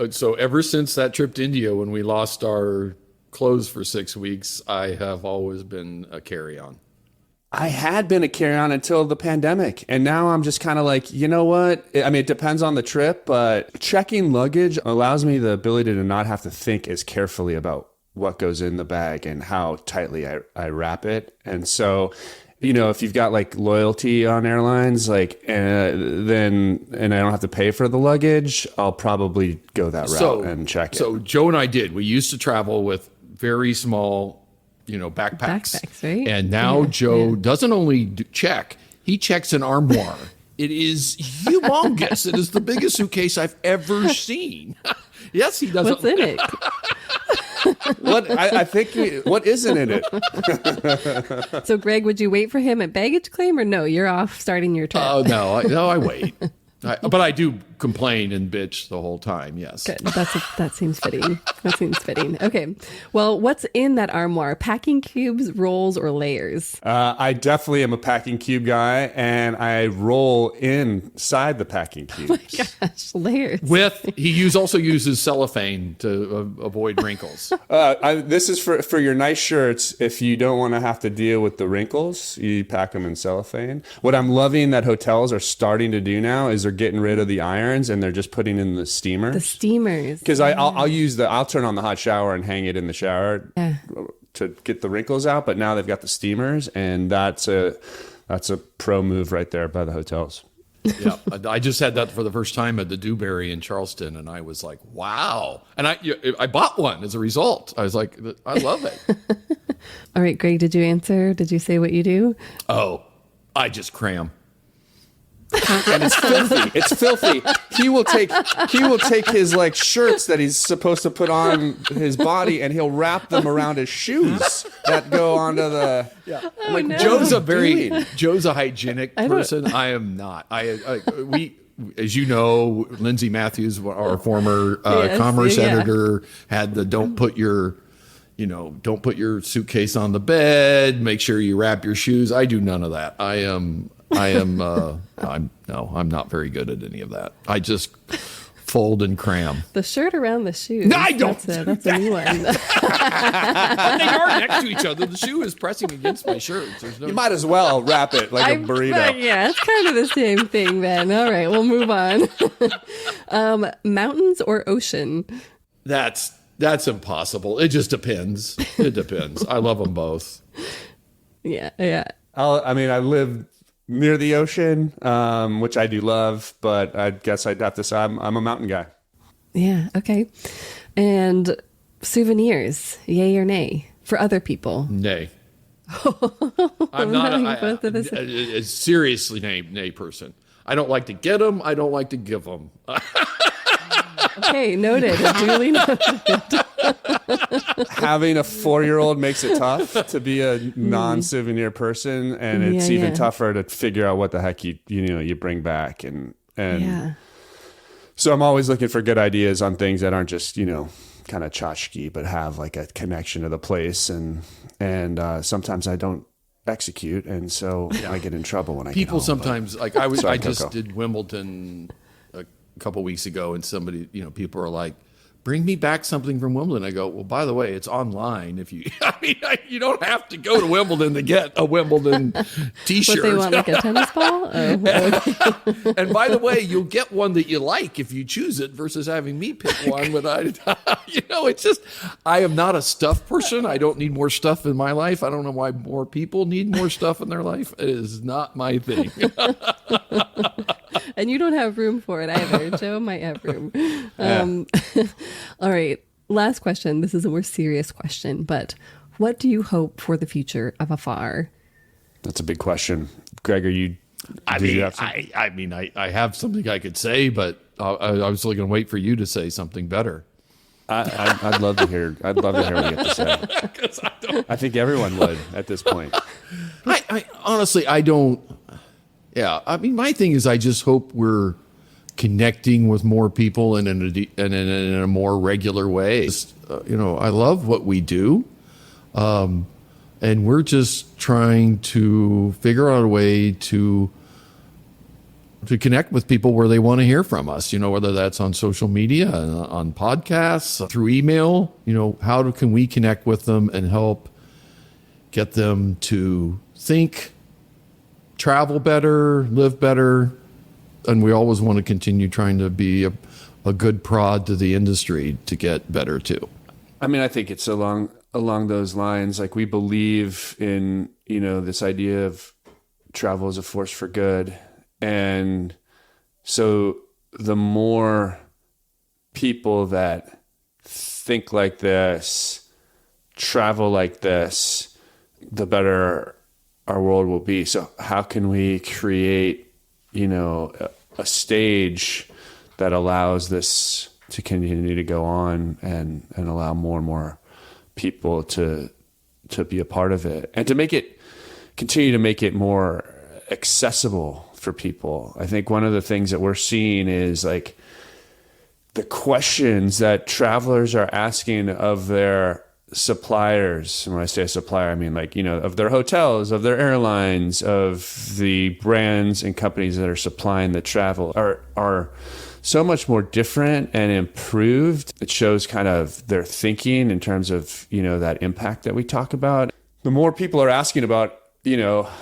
So ever since that trip to India when we lost our clothes for 6 weeks, I have always been a carry-on. I had been a carry-on until the pandemic, and now I'm just kind of like, you know what? I mean, it depends on the trip, but checking luggage allows me the ability to not have to think as carefully about what goes in the bag and how tightly I wrap it. And so, you know, if you've got like loyalty on airlines, like, then I don't have to pay for the luggage, I'll probably go that route and check it. So Joe and I did. We used to travel with very small, backpacks. Backpacks, right? And now Joe doesn't only check, he checks an armoire. It is humongous. It is the biggest suitcase I've ever seen. Yes, he doesn't. What's in it? What isn't in it? So, Greg, would you wait for him at baggage claim or no? You're off starting your trip. Oh, no, I wait. But I do complain and bitch the whole time, yes. Good. That seems fitting. That seems fitting. Okay. Well, what's in that armoire? Packing cubes, rolls, or layers? I definitely am a packing cube guy, and I roll inside the packing cubes. Oh my gosh, layers. He also uses cellophane to avoid wrinkles. This is for your nice shirts. If you don't want to have to deal with the wrinkles, you pack them in cellophane. What I'm loving that hotels are starting to do now is they're getting rid of the irons and they're just putting in the steamers. The steamers. Because I'll turn on the hot shower and hang it in the shower to get the wrinkles out. But now they've got the steamers, and that's a pro move right there by the hotels. Yeah, I just had that for the first time at the Dewberry in Charleston, and I was like, wow. And I bought one as a result. I was like, I love it. All right, Greg, did you answer? Did you say what you do? Oh, I just cram. And it's filthy. It's filthy. He will take his like shirts that he's supposed to put on his body, and he'll wrap them around his shoes that go onto the. Yeah. Oh, like, no. Joe's a hygienic person. I am not. We, as you know, Lindsay Matthews, our former commerce editor, had the don't put your suitcase on the bed. Make sure you wrap your shoes. I do none of that. I'm not very good at any of that. I just fold and cram. The shirt around the shoe. No, I don't. That's a new one. They are next to each other. The shoe is pressing against my shirt. You might as well wrap it like a burrito. Yeah, it's kind of the same thing then. All right, we'll move on. Mountains or ocean? That's impossible. It just depends. It depends. I love them both. Yeah. I live near the ocean, which I do love, but I guess I'd have to say I'm a mountain guy. Yeah, okay. And souvenirs, yay or nay, for other people? Nay. I'm not a seriously nay person. I don't like to get them. I don't like to give them. Okay, noted. Duly noted. Having a 4-year-old makes it tough to be a non-souvenir person, and it's even tougher to figure out what the heck you bring back, and so I'm always looking for good ideas on things that aren't just kind of tchotchke, but have like a connection to the place, and sometimes I don't execute, and so I get in trouble when I get home, sometimes I just did Wimbledon a couple weeks ago, and somebody people are like, bring me back something from Wimbledon. I go, well, by the way, it's online. If you don't have to go to Wimbledon to get a Wimbledon T-shirt. What, they want like a tennis ball? Oh. And by the way, you'll get one that you like if you choose it versus having me pick one. But it's just, I am not a stuff person. I don't need more stuff in my life. I don't know why more people need more stuff in their life. It is not my thing. And you don't have room for it either. Joe might have room. All right. Last question. This is a more serious question, but what do you hope for the future of Afar? That's a big question. Greg, I have something I could say, but I was really going to wait for you to say something better. I'd love to hear what you have to say. I think everyone would at this point. I honestly, I don't. Yeah, my thing is, I just hope we're connecting with more people and in a more regular way. I love what we do, and we're just trying to figure out a way to connect with people where they want to hear from us. Whether that's on social media, on podcasts, through email. How can we connect with them and help get them to think, travel better, live better, and we always want to continue trying to be a good prod to the industry to get better too. I think it's along those lines. Like, we believe in this idea of travel as a force for good, and so the more people that think like this, travel like this, the better our world will be. So how can we create, a stage that allows this to continue to go on and allow more and more people to be a part of it, and to continue to make it more accessible for people. I think one of the things that we're seeing is like the questions that travelers are asking of their suppliers. And when I say a supplier, I mean of their hotels, of their airlines, of the brands and companies that are supplying the travel are so much more different and improved. It shows kind of their thinking in terms of, that impact that we talk about. The more people are asking about,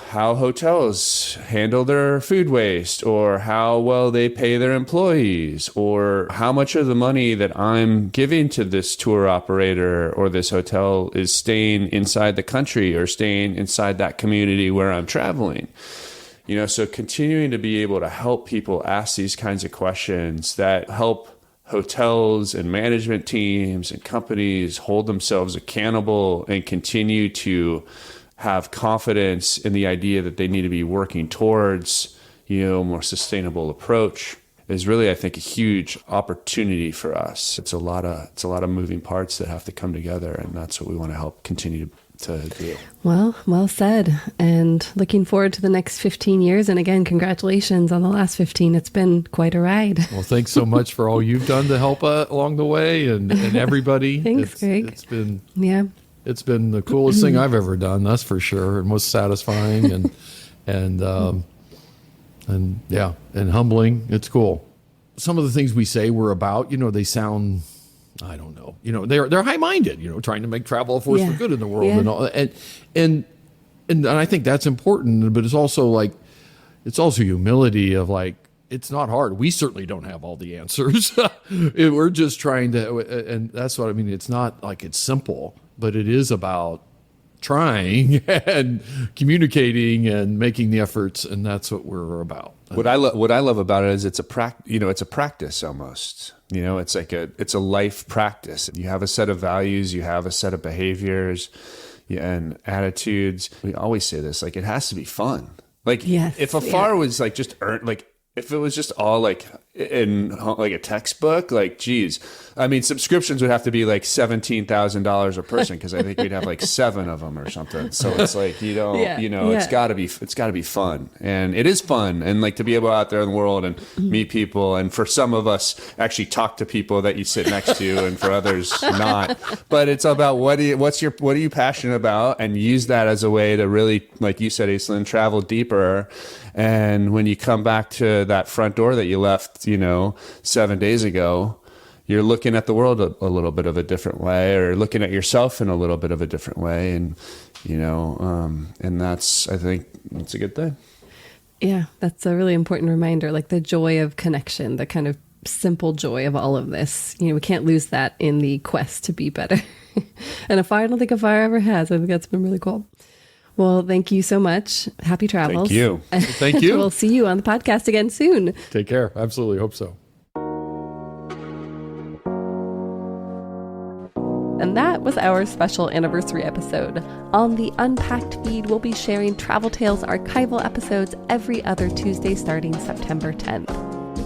how hotels handle their food waste, or how well they pay their employees, or how much of the money that I'm giving to this tour operator or this hotel is staying inside the country or staying inside that community where I'm traveling. So continuing to be able to help people ask these kinds of questions that help hotels and management teams and companies hold themselves accountable and continue to have confidence in the idea that they need to be working towards, a more sustainable approach, is really, I think, a huge opportunity for us. It's a lot of moving parts that have to come together, and that's what we want to help continue to do. Well said. And looking forward to the next 15 years. And again, congratulations on the last 15. It's been quite a ride. Well, thanks so much for all you've done to help along the way, and everybody. Thanks, Greg. It's been the coolest thing I've ever done, that's for sure, and most satisfying and humbling. It's cool. Some of the things we say we're about, they sound, I don't know, they're high-minded, trying to make travel a force for good in the world and all, and I think that's important, but it's also humility of it's not hard. We certainly don't have all the answers. We're just trying to, and that's what I mean. It's not like it's simple, but it is about trying and communicating and making the efforts, and that's what we're about. What I love about it is it's a practice almost. It's a life practice. You have a set of values, you have a set of behaviors and attitudes. We always say this, it has to be fun. If Afar was just earned, if it was just all in a textbook, geez, I mean, subscriptions would have to be $17,000 a person, because I think we'd have 7 of them or something. So it's it's got to be fun, and it is fun, and to be able out there in the world and meet people, and for some of us actually talk to people that you sit next to, and for others not. But it's about what are you passionate about, and use that as a way to really, like you said, Aislinn, travel deeper. And when you come back to that front door that you left, 7 days ago, you're looking at the world a little bit of a different way, or looking at yourself in a little bit of a different way. And, and that's, I think that's a good thing. Yeah, that's a really important reminder, the joy of connection, the kind of simple joy of all of this. We can't lose that in the quest to be better. And I don't think Afar ever has. I think that's been really cool. Well, thank you so much. Happy travels. Thank you. Thank you. We'll see you on the podcast again soon. Take care. Absolutely. Hope so. And that was our special anniversary episode. On the Unpacked feed, we'll be sharing Travel Tales archival episodes every other Tuesday starting September 10th.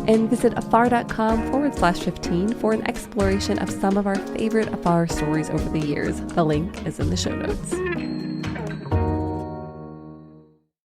And visit afar.com/15 for an exploration of some of our favorite Afar stories over the years. The link is in the show notes.